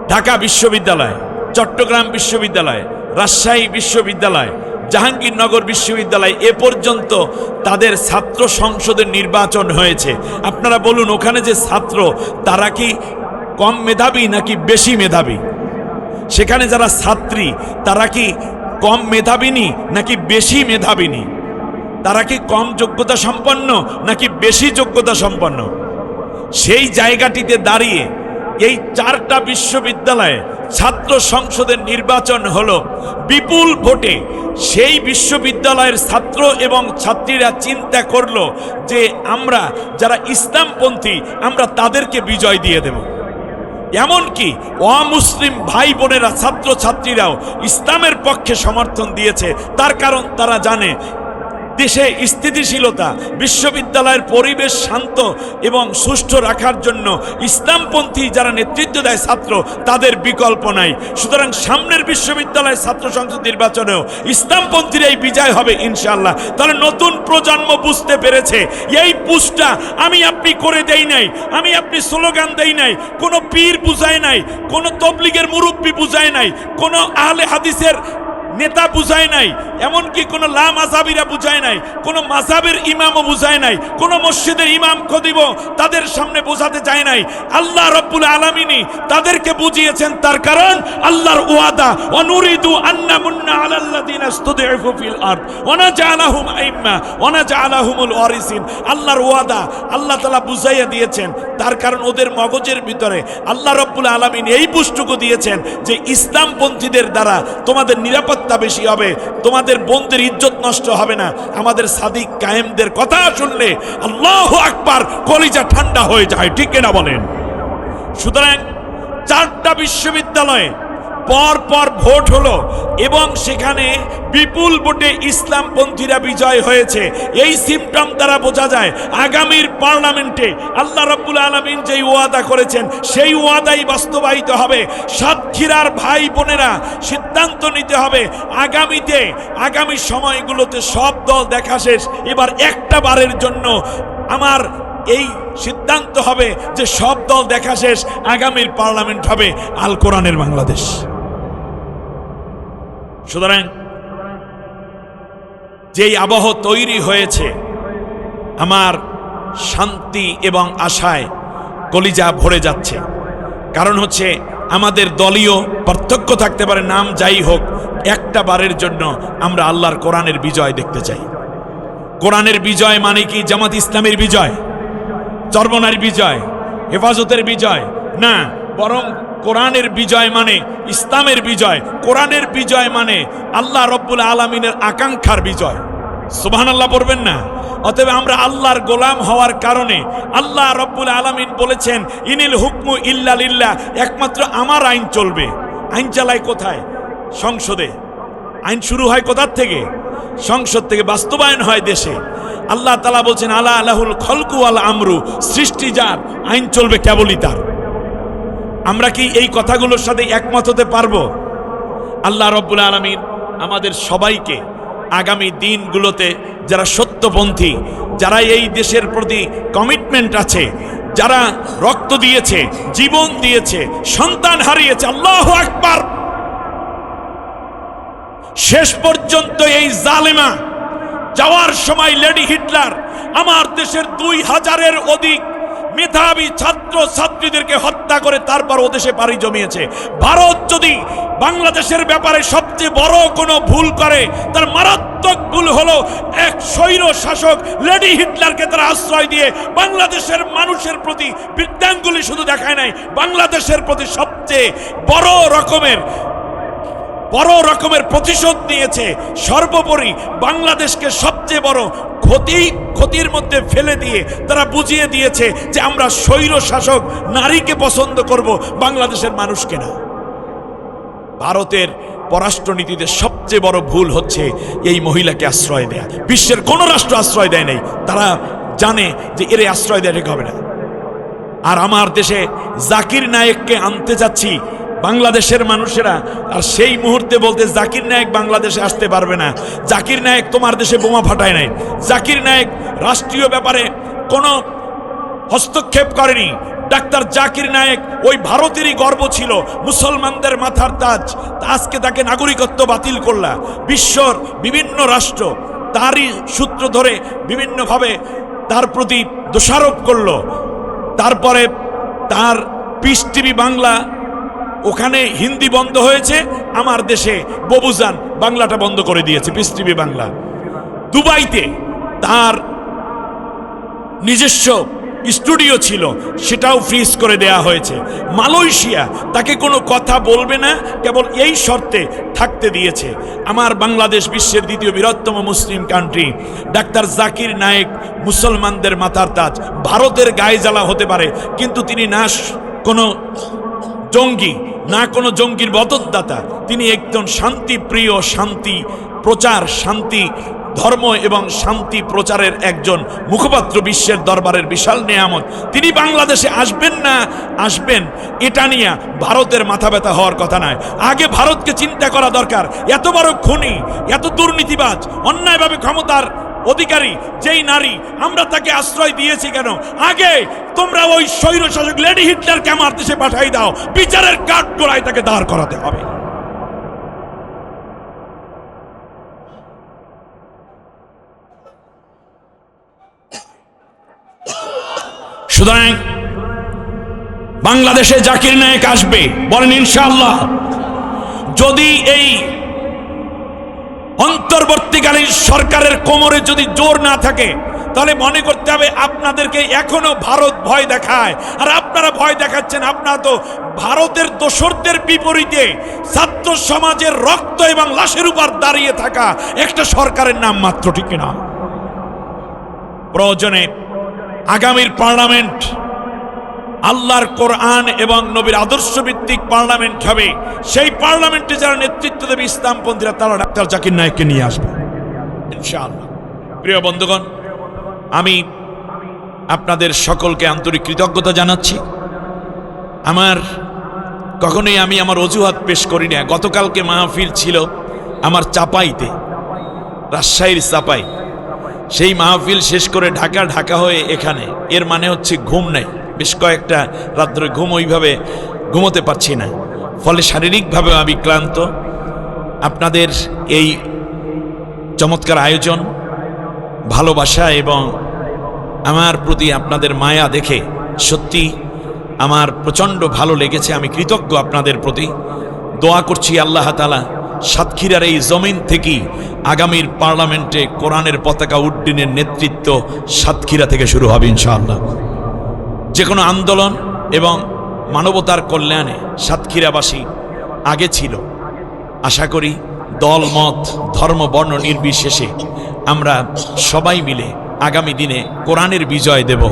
ঢাকা বিশ্ববিদ্যালয় চট্টগ্রাম বিশ্ববিদ্যালয় রাজশাহী বিশ্ববিদ্যালয় জাহাঙ্গীরনগর বিশ্ববিদ্যালয় এ পর্যন্ত তাদের ছাত্র সংসদের নির্বাচন হয়েছে আপনারা বলুন ওখানে যে ছাত্র তারা কি কম মেধাবী নাকি বেশি মেধাবী সেখানে যারা ছাত্রী তারা কি কম মেধাবিনী নাকি বেশি মেধাবিনী? তারা কি কম যোগ্যতা সম্পন্ন নাকি বেশি যোগ্যতা সম্পন্ন? সেই জায়গাটিতে দাঁড়িয়ে এই 4টা বিশ্ববিদ্যালয়ে ছাত্র সংসদের নির্বাচন হলো বিপুল ভোটে। সেই বিশ্ববিদ্যালয়ের ছাত্র এবং ছাত্রীরা চিন্তা করলো যে আমরা যারা ইসলামপন্থী আমরা তাদেরকে বিজয় দিয়ে দেব। এমনকি অমুসলিম ভাই বোনেরা ছাত্র ছাত্রীরাও ইসলামের পক্ষে সমর্থন দিয়েছে। তার কারণ তারা জানে দেশে স্থিতিশীলতা, বিশ্ববিদ্যালয়ের পরিবেশ শান্ত এবং সুষ্ঠু রাখার জন্য ইসলামপন্থী যারা নেতৃত্ব দেয় ছাত্র, তাদের বিকল্প নাই। সুতরাং সামনের বিশ্ববিদ্যালয়ের ছাত্র সংসদ নির্বাচনেও ইসলামপন্থীরাই বিজয় হবে ইনশাআল্লাহ। তাহলে নতুন প্রজন্ম বুঝতে পেরেছে এই পুষ্টা আমি আপনি করে দেই নাই, আমি আপনি স্লোগান দেই নাই, কোনো পীর বুঝায় নাই, কোনো তবলিগের মুরব্বী বুঝায় নাই, কোনো আহলে হাদিসের নেতা বুঝায় নাই, এমনকি কোনো লা মাযহাবিরা বুঝায় নাই, কোনো মাযহাবের ইমামও বুঝায় নাই, কোনো মসজিদের ইমাম খতিব তাদের সামনে বোঝাতে চায় নাই। আল্লাহ রাব্বুল আলামিনই তাদেরকে বুঝিয়েছেন। তার কারণ আল্লাহর ওয়াদা, অনুরিদু আন্না মুন্না আলাল্লাযিনা ইসতুদঈফু ফিল আরদ ওয়া নাজআলাহুম আইম্মা ওয়া নাজআলাহুমুল ওয়ারিসিন। আল্লাহর ওয়াদা আল্লাহ তাআলা বুঝাইয়া দিয়েছেন। তার কারণ ওদের মগজের ভিতরে আল্লাহ রাব্বুল আলামিন এই পুষ্টুকু দিয়েছেন যে ইসলামপন্থীদের দ্বারা তোমাদের নিরাপত্তা বেশি হবে, তোমাদের বোনদের ইজ্জত নষ্ট হবে না। আমাদের সাদিক কায়েমদের কথা শুনলে আল্লাহু আকবার কলিজা ঠান্ডা হয়ে যায়, ঠিক কিনা বলেন? সুতরাং 4টা বিশ্ববিদ্যালয়ে পর পর ভোট হলো এবং সেখানে বিপুল ভোটে ইসলামপন্থীরা বিজয় হয়েছে। এই সিম্পটম দ্বারা বোঝা যায় আগামীর পার্লামেন্টে আল্লাহ রাব্বুল আলামিন যেই ওয়াদা করেছেন সেই ওয়াদাই বাস্তবায়িত হবে। সাতক্ষীরার ভাই বোনেরা সিদ্ধান্ত নিতে হবে আগামী সময়গুলোতে সব দল দেখা শেষ, এবার একটা বারের জন্য আমার এই সিদ্ধান্ত হবে যে সব দল দেখা শেষ, আগামীর পার্লামেন্ট হবে আল কোরআনের বাংলাদেশ। সুতরাং যেই আবহ তৈরি হয়েছে, আমার শান্তি এবং আশায় কলিজা ভরে যাচ্ছে। কারণ হচ্ছে আমাদের দলীয় পার্থক্য থাকতে পারে, নাম যাই হোক, একটা বারের জন্য আমরা আল্লাহর কোরআনের বিজয় দেখতে চাই। কোরআনের বিজয় মানে কি জামাত ইসলামের বিজয়, চরমনার বিজয়, হেফাজতের বিজয় না, বরং কোরআনের বিজয় মানে ইসলামের বিজয়। কোরআনের বিজয় মানে আল্লাহ রব্বুল আলামিনের আকাঙ্ক্ষার বিজয়। সুবহানাল্লাহ পড়বেন না? অতএব আমরা আল্লাহর গোলাম হওয়ার কারণে আল্লাহ রব্বুল আলামিন বলেছেন ইনিল হুকমু ইল্লা লিল্লাহ, একমাত্র আমার আইন চলবে। আইন চালায় কোথায়? সংসদে। আইন শুরু হয় কোথার থেকে? সংসদ থেকে। বাস্তবায়ন হয় দেশে। আল্লাহ তাআলা বলছেন আলা আলাহুল খলকু ওয়াল আমরু, সৃষ্টি যার, আইন চলবে কেবলই তার। আমরা কি এই কথাগুলোর সাথে একমত হতে পারবো? আল্লাহ রব্বুল আলামিন আমাদের সবাইকে আগামী দিনগুলোতে যারা সত্যপন্থী, যারা এই দেশের প্রতি কমিটমেন্ট আছে, যারা রক্ত দিয়েছে, জীবন দিয়েছে, সন্তান হারিয়েছে, আল্লাহু আকবার, শেষ পর্যন্ত এই জালেমা যাওয়ার সময় লেডি হিটলার আমার দেশের 2000-এর অধিক মেধাবী ছাত্র ছাত্রীদেরকে হত্যা করে তারপর ও দেশে পাড়ি জমিয়েছে। ভারত যদি বাংলাদেশের ব্যাপারে সবচেয়ে বড় কোনো ভুল করে, তার মারাত্মক ভুল হলো এক স্বৈর শাসক লেডি হিটলারকে তারা আশ্রয় দিয়ে বাংলাদেশের মানুষের প্রতি বৃত্তাঙ্গুলি শুধু দেখায় নাই, বাংলাদেশের প্রতি সবচেয়ে বড় রকমের প্রতিশোধ নিয়েছে। সর্বোপরি বাংলাদেশকে সবচেয়ে বড় ক্ষতির মধ্যে ফেলে দিয়ে তারা বুঝিয়ে দিয়েছে যে আমরা স্বৈর শাসক নারীকে পছন্দ করব, বাংলাদেশের মানুষকে না। ভারতের পররাষ্ট্রনীতিতে সবচেয়ে বড় ভুল হচ্ছে এই মহিলাকে আশ্রয় দেয়া। বিশ্বের কোনো রাষ্ট্র আশ্রয় দেয় নাই, তারা জানে যে এর আশ্রয় দেয়া ঠিক হবে না। আর আমার দেশে জাকির নায়েককে আনতে যাচ্ছি বাংলাদেশের মানুষেরা, আর সেই মুহূর্তে বলতে জাকির নায়েক বাংলাদেশে আসতে পারবে না। জাকির নায়েক তোমার দেশে বোমা ফাটায় নাই, জাকির নায়েক রাষ্ট্রীয় ব্যাপারে কোনো হস্তক্ষেপ করেনি। ডাক্তার জাকির নায়েক ওই ভারতেরই গর্ব ছিল, মুসলমানদের মাথার তাজ। আজকে তাকে নাগরিকত্ব বাতিল করলা। বিশ্বর বিভিন্ন রাষ্ট্র তারই সূত্র ধরে বিভিন্নভাবে তার প্রতি দোষারোপ করলো। তারপরে তার পিস টিভি বাংলা, ওখানে হিন্দি বন্ধ হয়েছে, আমার দেশে ববুজান বাংলাটা বন্ধ করে দিয়েছে, পিস টিভি বাংলা। দুবাইতে তার নিজস্ব স্টুডিও ছিল, সেটাও ফ্রিজ করে দেয়া হয়েছে। মালয়েশিয়া তাকে কোনো কথা বলবে না, কেবল এই শর্তে থাকতে দিয়েছে। আমার বাংলাদেশ বিশ্বের দ্বিতীয় বৃহত্তম মুসলিম কান্ট্রি। ডাক্তার জাকির নায়েক মুসলমানদের মাথার তাজ। ভারতের গায়ে জ্বালা হতে পারে, কিন্তু তিনি না কোনো জঙ্গি, না কোনো জঙ্গির মদতদাতা। তিনি একজন শান্তিপ্রিয়, শান্তি প্রচার, শান্তি ধর্ম এবং শান্তি প্রচারের একজন মুখপাত্র, বিশ্বের দরবারের বিশাল নেয়ামত। তিনি বাংলাদেশে আসবেন না আসবেন এটা নিয়ে ভারতের মাথা ব্যথা হওয়ার কথা নয়। আগে ভারতকে চিন্তা করা দরকার। এত বড় খুনি, এত দুর্নীতিবাজ, অন্যায়ভাবে ক্ষমতার অধিকারী যেই নারী, আমরা তাকে আশ্রয় দিয়েছি কেন? আগে তোমরা ওই স্বৈরশাসক লেডি হিটলারকে আমার দেশে পাঠাই দাও, বিচারের কাঠ গোড়ায় তাকে দাঁড় করাতে হবে। সুতরাং বাংলাদেশে জাকির নায়েক আসবে, বলেন ইনশাআল্লাহ। যদি এই অন্তর্বর্তীকালীন সরকারের কোমরে যদি জোর না থাকে, তাহলে মনে করতে হবে আপনাদেরকে এখনো ভারত ভয় দেখায়, আর আপনারা ভয় দেখাচ্ছেন। আপনারা তো ভারতের দোসরদের বিপরীতে ছাত্র সমাজের রক্ত এবং লাশের উপর দাঁড়িয়ে থাকা একটা সরকারের নাম মাত্র, ঠিক না? প্রয়োজনে আগামীর পার্লামেন্ট আল্লাহর কোরআন এবং নবীর আদর্শ ভিত্তিক পার্লামেন্ট হবে। সেই পার্লামেন্টে যারা নেতৃত্ব দেবে ইসলামপন্থীরা, তারা ডাক্তার জাকির নায়েককে নিয়ে আসবে ইনশাআল্লাহ। প্রিয় বন্ধুগণ, আমি আপনাদের সকলকে আন্তরিক কৃতজ্ঞতা জানাচ্ছি। কখনোই আমি আমার অজুহাত পেশ করি না। গতকালকে মাহফিল ছিল আমার চাপাইতে, রাজশাহীর চাপাই। সেই মাহফিল শেষ করে ঢাকা হয়ে এখানে, এর মানে হচ্ছে ঘুম নাই। বেশ কয়েকটা রাত্রে ওইভাবে ঘুমোতে পারছি না, ফলে শারীরিকভাবে আমি ক্লান্ত। আপনাদের এই চমৎকার আয়োজন, ভালোবাসা এবং আমার প্রতি আপনাদের মায়া দেখে সত্যি আমার প্রচণ্ড ভালো লেগেছে। আমি কৃতজ্ঞ আপনাদের প্রতি। দোয়া করছি আল্লাহ তাআলা সাতক্ষীরার এই জমিন থেকেই আগামীর পার্লামেন্টে কোরআনের পতাকা উড্ডীনের নেতৃত্ব সাতক্ষীরা থেকে শুরু হবে ইনশাআল্লাহ। যে কোনো আন্দোলন এবং মানবতার কল্যাণে সাতক্ষীরাবাসী আগে ছিল। আশা করি দল, মত, ধর্ম, বর্ণ নির্বিশেষে আমরা সবাই মিলে আগামী দিনে কোরআনের বিজয় দেব,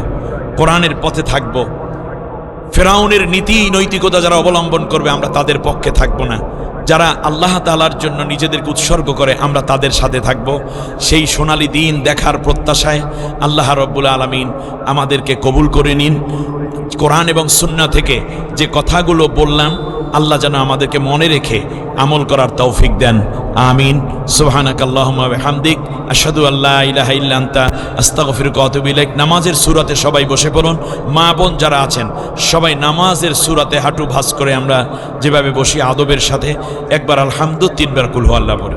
কোরআনের পথে থাকব। ফেরাউনের নীতি নৈতিকতা যারা অবলম্বন করবে, আমরা তাদের পক্ষে থাকব না। যারা আল্লাহ তাআলার জন্য নিজেদেরকে উৎসর্গ করে, আমরা তাদের সাথে থাকব। সেই সোনালী দিন দেখার প্রত্যাশায় আল্লাহ রব্বুল আলামিন আমাদেরকে কবুল করে নিন। কোরআন এবং সুন্নাহ থেকে যে কথাগুলো বললাম, আল্লাহ যেন আমাদেরকে মনে রেখে আমল করার তৌফিক দেন। আমিন। সুবহানাকাল্লাহুম্মা ওয়া বিহামদিক, আশহাদু আল্লা ইলাহা ইল্লা আনতা, আস্তাগফিরুকা ওয়া আতুবু ইলাইক। নামাজের সূরাতে সবাই বসে পড়ুন। মা বোন যারা আছেন সবাই নামাজের সূরাতে হাঁটু ভাঁজ করে আমরা যেভাবে বসি আদবের সাথে, একবার আলহামদু, তিনবার কুল হু আল্লাহ বলে।